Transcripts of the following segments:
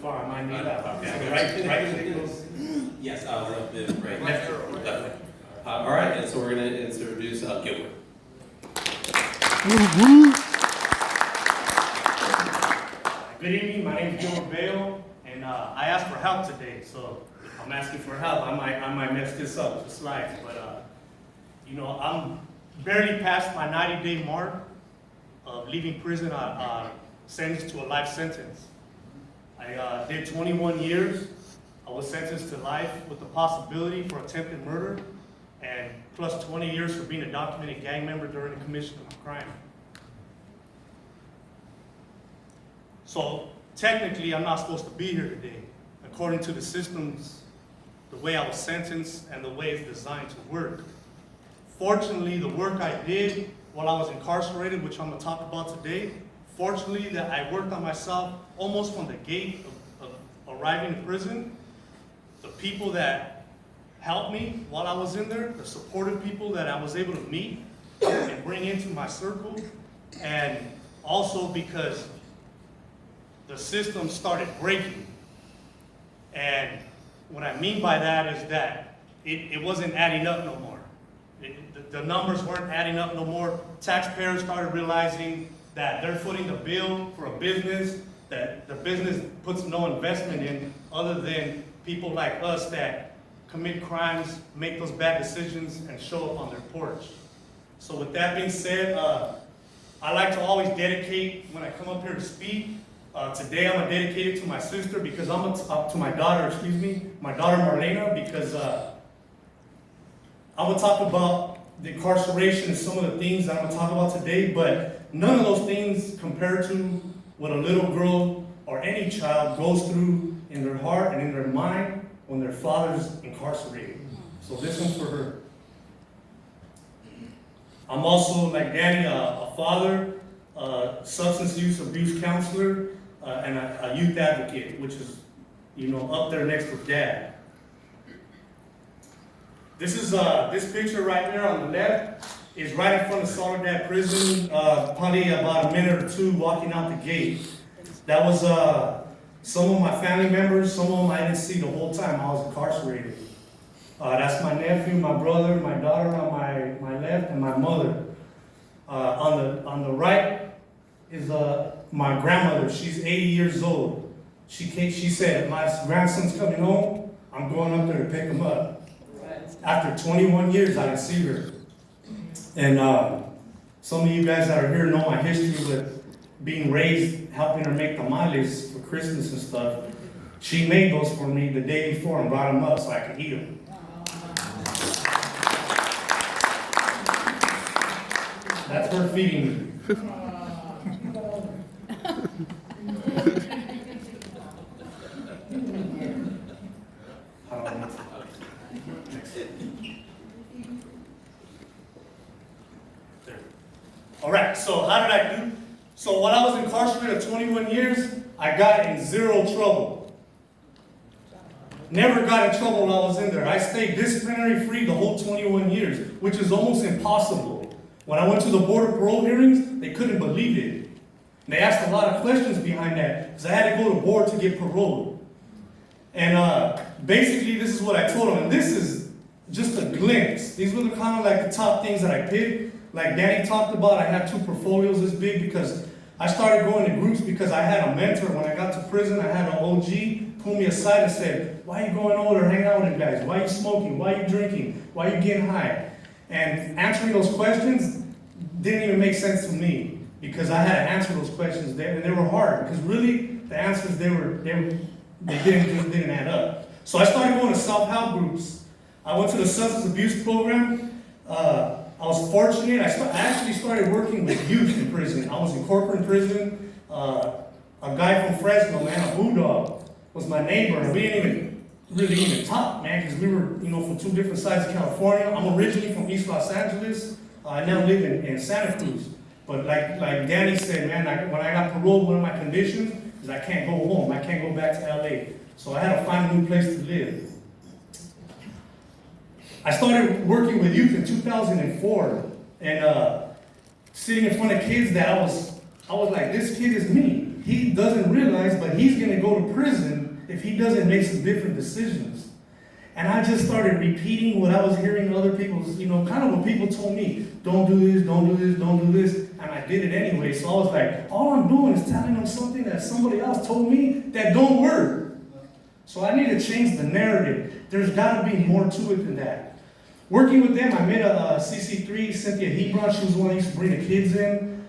far, I might need that. Okay. So right click goes. Yes, a little bit right. Definitely. All right, and so we're going to introduce Gilbert. Good evening, my name is Gilbert Bao, and I asked for help today, so I'm asking for help. I might mess this up, the slides, but I'm barely past my 90-day mark of leaving prison, sentenced to a life sentence. I did 21 years. I was sentenced to life with the possibility for attempted murder, and plus 20 years for being a documented gang member during the commission of a crime. So technically, I'm not supposed to be here today, according to the systems, the way I was sentenced, and the way it's designed to work. Fortunately, the work I did while I was incarcerated, which I'm going to talk about today, fortunately that I worked on myself almost from the gate of arriving in prison. The people that helped me while I was in there, the supportive people that I was able to meet and bring into my circle, and also because the system started breaking. And what I mean by that is that it wasn't adding up no more. The numbers weren't adding up no more. Taxpayers started realizing that they're footing the bill for a business that the business puts no investment in other than people like us that commit crimes, make those bad decisions, and show up on their porch. So with that being said, I like to always dedicate when I come up here to speak. Today I'm gonna dedicate it to my sister because to my daughter, my daughter Marlena, because I'm gonna talk about the incarceration and some of the things that I'm gonna talk about today, but none of those things compared to what a little girl or any child goes through in their heart and in their mind when their father's incarcerated. So this one's for her. I'm also, like Danny, a father, substance use abuse counselor, and a youth advocate, which is, up there next with Dad. This is this picture right there on the left is right in front of Soledad Prison, probably about a minute or two walking out the gate. That was some of my family members. Some of them I didn't see the whole time I was incarcerated. That's my nephew, my brother, my daughter on my left, and my mother. On the right is my grandmother. She's 80 years old. She said, my grandson's coming home. I'm going up there to pick him up. After 21 years, I didn't see her. And some of you guys that are here know my history with being raised, helping her make tamales for Christmas and stuff. She made those for me the day before and brought them up so I could eat them. That's her feeding me. All right, so how did I do? So when I was incarcerated 21 years, I got in zero trouble. Never got in trouble while I was in there. I stayed disciplinary free the whole 21 years, which is almost impossible. When I went to the Board of Parole hearings, they couldn't believe it. And they asked a lot of questions behind that, because I had to go to board to get paroled. And basically, this is what I told them, and this is just a glimpse. These were kind of like the top things that I picked. Like Danny talked about, I had 2 portfolios this big because I started going to groups because I had a mentor. When I got to prison, I had an OG pull me aside and said, why are you going over there hanging out with them guys? Why are you smoking? Why are you drinking? Why are you getting high? And answering those questions didn't even make sense to me because I had to answer those questions there, and they were hard because really the answers they didn't add up. So I started going to self-help groups. I went to the substance abuse program. I was fortunate. I actually started working with youth in prison. I was in corporate prison. A guy from Fresno, man, a bulldog, was my neighbor, and we didn't even talk, man, because we were, from 2 different sides of California. I'm originally from East Los Angeles. I now live in Santa Cruz. But like Danny said, man, when I got paroled, one of my conditions is I can't go home. I can't go back to LA. So I had to find a new place to live. I started working with youth in 2004, and sitting in front of kids that I was like, this kid is me. he doesn't realize, but he's gonna go to prison if he doesn't make some different decisions. And I just started repeating what I was hearing other people, kind of what people told me. Don't do this, don't do this, don't do this. And I did it anyway. So I was like, all I'm doing is telling them something that somebody else told me that don't work. So I need to change the narrative. There's got to be more to it than that. Working with them, I met a CC3, Cynthia Hebron. She was the one that used to bring the kids in.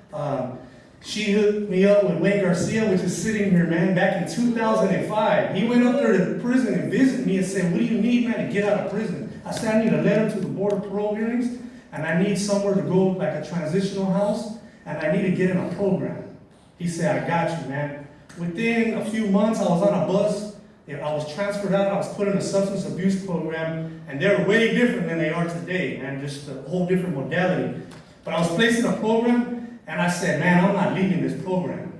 She hooked me up with Wayne Garcia, which is sitting here, man, back in 2005. He went up there to prison and visited me and said, what do you need, man, to get out of prison? I said, I need a letter to the Board of Parole hearings, and I need somewhere to go, like a transitional house, and I need to get in a program. He said, I got you, man. Within a few months, I was on a bus. I was transferred out. I was put in a substance abuse program, and they're way different than they are today, man, just a whole different modality. But I was placed in a program, and I said, man, I'm not leaving this program.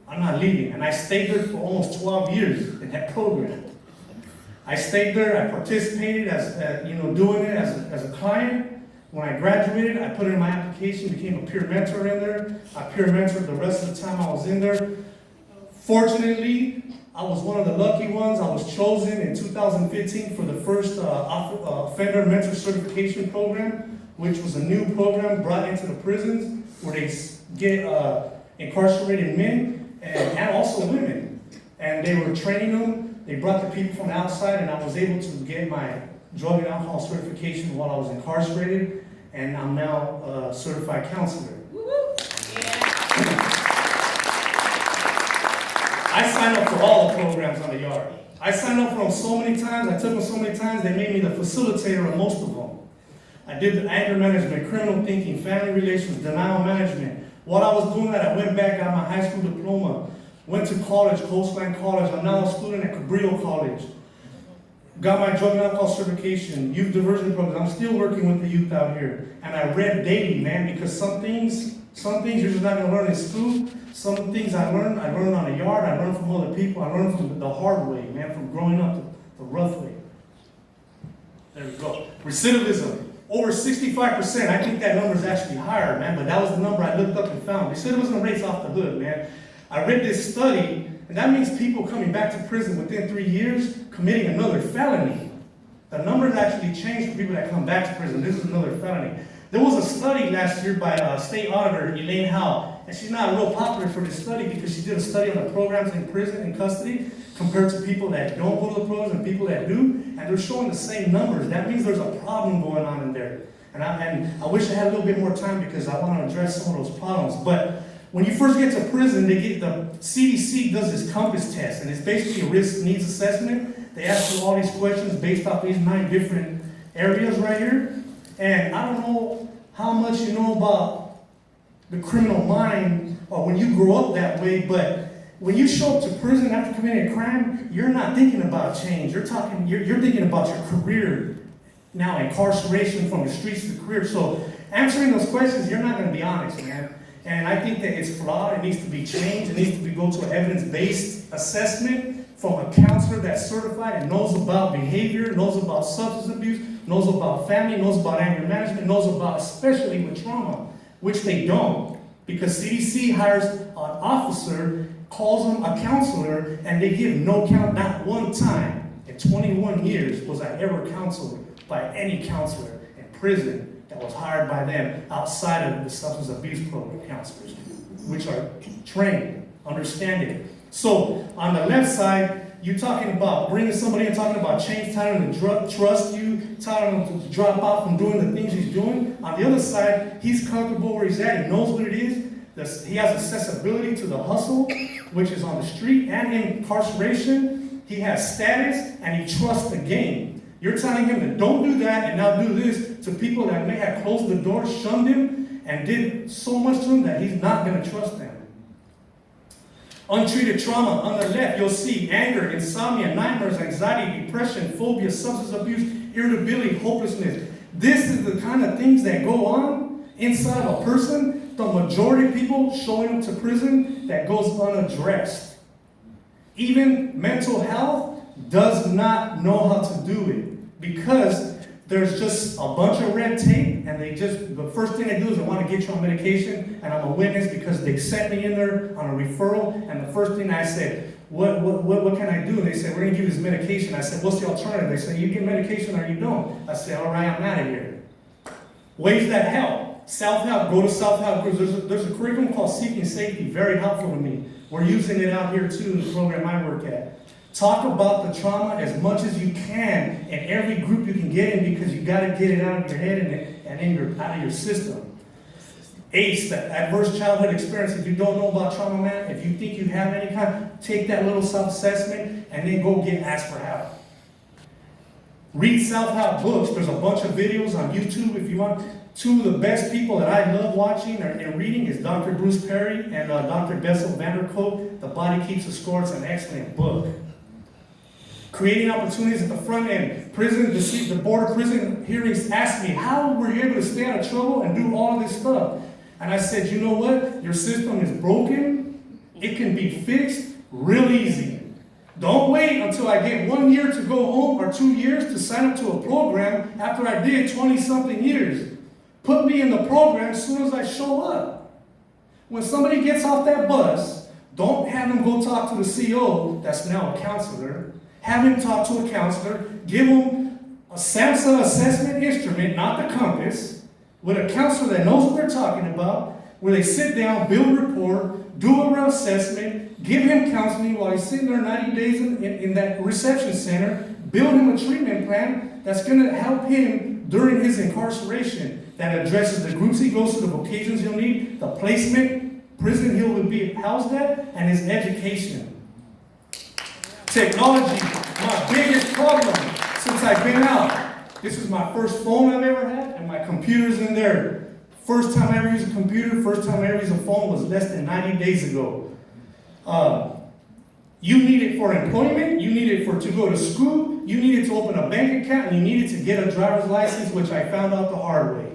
I'm not leaving. And I stayed there for almost 12 years in that program. I stayed there, I participated as doing it as a client. When I graduated, I put in my application, became a peer mentor in there. I peer mentored the rest of the time I was in there. Fortunately, I was one of the lucky ones. I was chosen in 2015 for the first offender mentor certification program, which was a new program brought into the prisons where they get incarcerated men and also women. And they were training them. They brought the people from the outside, and I was able to get my drug and alcohol certification while I was incarcerated, and I'm now a certified counselor. I signed up for all the programs on the yard. I signed up for them so many times, I took them so many times, they made me the facilitator of most of them. I did the anger management, criminal thinking, family relations, denial management. While I was doing that, I went back, got my high school diploma, went to college, Coastline College. I'm now a student at Cabrillo College. Got my drug and alcohol certification, youth diversion programs. I'm still working with the youth out here. And I read daily, man, because some things you're just not gonna learn in school. Some things I learned on the yard, I learned from other people, I learned from the hard way, man, from growing up the rough way. There we go. Recidivism. Over 65%. I think that number is actually higher, man, but that was the number I looked up and found. Recidivism rates off the hood, man. I read this study, and that means people coming back to prison within 3 years committing another felony. The numbers actually changed for people that come back to prison. This is another felony. There was a study last year by State Auditor Elaine Howe, and she's not real popular for this study because she did a study on the programs in prison and custody compared to people that don't go to the programs and people that do, and they're showing the same numbers. That means there's a problem going on in there. And I wish I had a little bit more time because I want to address some of those problems. But when you first get to prison, the CDC does this compass test, and it's basically a risk needs assessment. They ask you all these questions based off these 9 different areas right here. And I don't know how much you know about the criminal mind or when you grow up that way, but when you show up to prison after committing a crime, you're not thinking about change. You're thinking about your career now, incarceration from the streets to the career. So answering those questions, you're not going to be honest, man. And I think that it's flawed. It needs to be changed. It needs to go to an evidence-based assessment from a counselor that's certified and knows about behavior, knows about substance abuse, knows about family, knows about anger management, knows about especially with trauma, which they don't. Because CDC hires an officer, calls them a counselor, and they give no count. Not one time in 21 years was I ever counseled by any counselor in prison that was hired by them outside of the substance abuse program counselors, which are trained, understand it. So on the left side, you're talking about bringing somebody in, talking about change, telling them to trust you, telling them to drop out from doing the things he's doing. On the other side, he's comfortable where he's at. He knows what it is. He has accessibility to the hustle, which is on the street and incarceration. He has status, and he trusts the game. You're telling him to don't do that and now do this to people that may have closed the door, shunned him, and did so much to him that he's not going to trust them. Untreated trauma, on the left, you'll see anger, insomnia, nightmares, anxiety, depression, phobia, substance abuse, irritability, hopelessness. This is the kind of things that go on inside of a person. The majority of people showing up to prison that goes unaddressed. Even mental health does not know how to do it because there's just a bunch of red tape, and the first thing they do is they want to get you on medication, and I'm a witness because they sent me in there on a referral, and the first thing I said, what can I do? And they said, we're going to give you this medication. I said, what's the alternative? They said, you get medication or you don't. I said, all right, I'm out of here. Ways that help. Self-help, go to self-help groups. There's a curriculum called Seeking Safety, very helpful to me. We're using it out here too in the program I work at. Talk about the trauma as much as you can in every group you can get in, because you got to get it out of your head and out of your system. ACE, the adverse childhood experience. If you don't know about trauma, man, if you think you have any kind, take that little self-assessment and then go ask for help. Read self-help books. There's a bunch of videos on YouTube if you want. Two of the best people that I love watching and reading is Dr. Bruce Perry and Dr. Bessel van der Kolk. The Body Keeps the Score. It's an excellent book. Creating opportunities at the front end. The Board of Prison hearings asked me, how were you able to stay out of trouble and do all this stuff? And I said, you know what? Your system is broken. It can be fixed real easy. Don't wait until I get 1 year to go home or 2 years to sign up to a program after I did 20-something years. Put me in the program as soon as I show up. When somebody gets off that bus, don't have them go talk to the CO, that's now a counselor. Have him talk to a counselor. Give him a SAMHSA assessment instrument, not the compass, with a counselor that knows what they're talking about, where they sit down, build a report, do a real assessment, give him counseling while he's sitting there 90 days in that reception center, build him a treatment plan that's going to help him during his incarceration, that addresses the groups he goes to, the vocations he'll need, the placement, prison he'll be housed at, and his education. Technology, my biggest problem since I've been out. This is my first phone I've ever had, and my computer's in there. First time I ever used a computer, first time I ever used a phone was less than 90 days ago. You need it for employment, you need it to go to school, you need it to open a bank account, and you need it to get a driver's license, which I found out the hard way.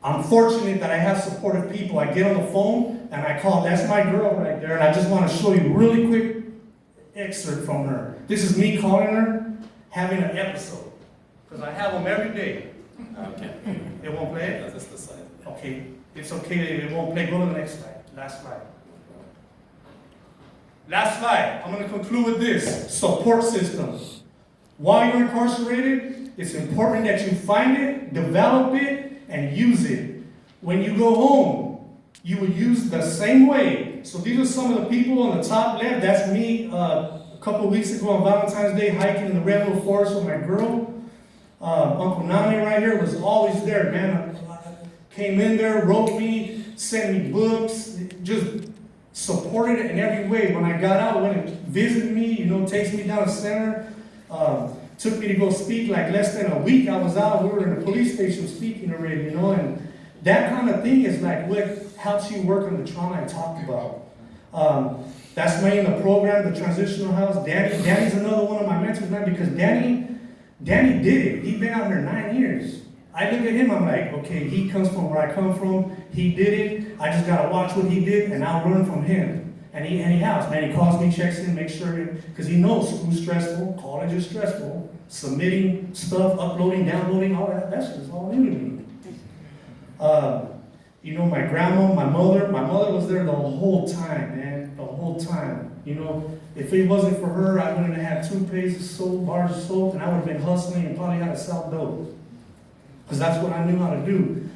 I'm fortunate that I have supportive people. I get on the phone and I call, that's my girl right there, and I just want to show you a really quick excerpt from her. This is me calling her, having an episode, because I have them every day. Okay. It won't play it? That's the slide. Okay, it's okay, it won't play. Go to the next slide. Last slide. Last slide. I'm going to conclude with this. Support system. While you're incarcerated, it's important that you find it, develop it, and use it. When you go home, you will use the same way. So these are some of the people on the top left. That's me a couple weeks ago on Valentine's Day hiking in the Redwood Forest with my girl. Uncle Nami right here was always there, man. Came in there, wrote me, sent me books, just supported it in every way. When I got out, went and visited me, takes me down to center. Took me to go speak like less than a week. I was out, we were in the police station speaking already, and that kind of thing is like what helps you work on the trauma I talked about. That's me in the program, the transitional house. Danny's another one of my mentors, man, because Danny did it. He's been out here 9 years. I look at him, I'm like, okay, he comes from where I come from. He did it. I just gotta watch what he did, and I'll learn from him. And he has, man. He calls me, checks in, makes sure, because he knows school's stressful, college is stressful, submitting stuff, uploading, downloading, all that's just all new to me. My grandma, my mother was there the whole time, man, the whole time. If it wasn't for her, I wouldn't have had toothpaste, soap, bars of soap, and I would have been hustling and probably had to sell dope. Because that's what I knew how to do.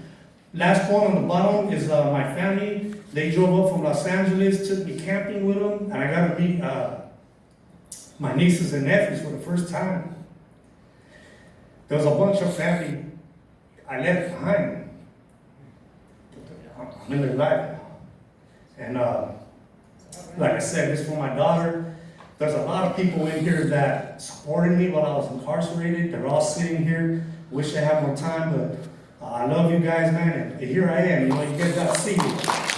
Last one on the bottom is my family. They drove up from Los Angeles, took me camping with them, and I got to meet my nieces and nephews for the first time. There was a bunch of family I left behind. I'm in their life now. And like I said, this is for my daughter. There's a lot of people in here that supported me while I was incarcerated. They're all sitting here. Wish I had more time, but I love you guys, man. And here I am. You guys got to see me.